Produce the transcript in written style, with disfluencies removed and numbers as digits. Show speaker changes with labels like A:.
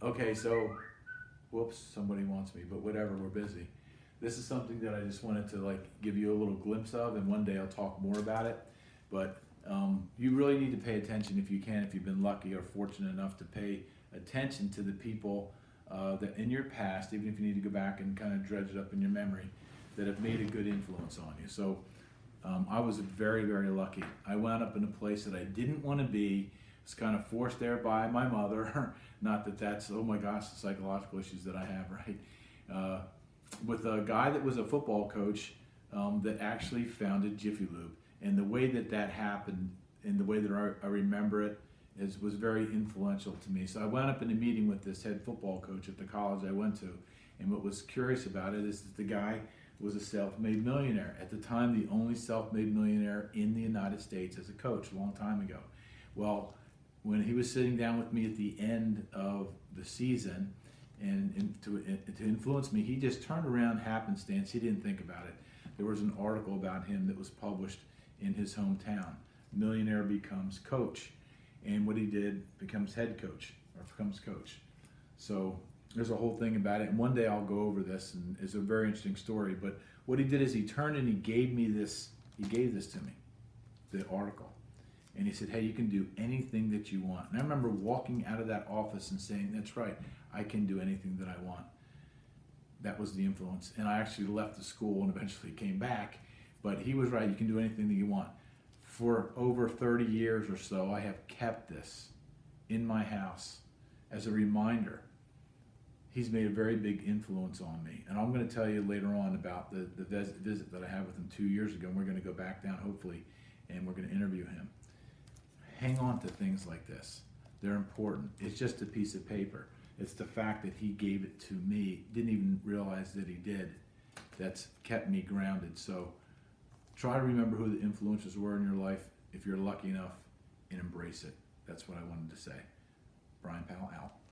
A: Okay, so, whoops, somebody wants me, but whatever, we're busy. This is something that I just wanted to like give you a little glimpse of, and one day I'll talk more about it. But you really need to pay attention if you can, if you've been lucky or fortunate enough to pay attention to the people that in your past, even if you need to go back and kind of dredge it up in your memory, that have made a good influence on you. So I was very, very lucky. I wound up in a place that I didn't want to be. It's kind of forced there by my mother. Not that that's, oh my gosh, the psychological issues that I have, right? With a guy that was a football coach that actually founded Jiffy Lube. And the way that that happened, and the way that I remember it, was very influential to me. So I wound up in a meeting with this head football coach at the college I went to. And what was curious about it is that the guy was a self-made millionaire. At the time, the only self-made millionaire in the United States as a coach, a long time ago. Well, when he was sitting down with me at the end of the season, and to influence me, he just turned around happenstance. He didn't think about it. There was an article about him that was published in his hometown. Millionaire becomes coach. And what he did, becomes head coach, or becomes coach. So there's a whole thing about it. And one day I'll go over this, and it's a very interesting story. But what he did is he turned and he gave this to me, the article. And he said, hey, you can do anything that you want. And I remember walking out of that office and saying, that's right, I can do anything that I want. That was the influence. And I actually left the school and eventually came back. But he was right, you can do anything that you want. For over 30 years or so, I have kept this in my house as a reminder. He's made a very big influence on me. And I'm going to tell you later on about the visit that I had with him 2 years ago. And we're going to go back down, hopefully, and we're going to interview him. Hang on to things like this. They're important. It's just a piece of paper. It's the fact that he gave it to me, didn't even realize that he did, that's kept me grounded. So try to remember who the influences were in your life, if you're lucky enough, and embrace it. That's what I wanted to say. Brian Powell out.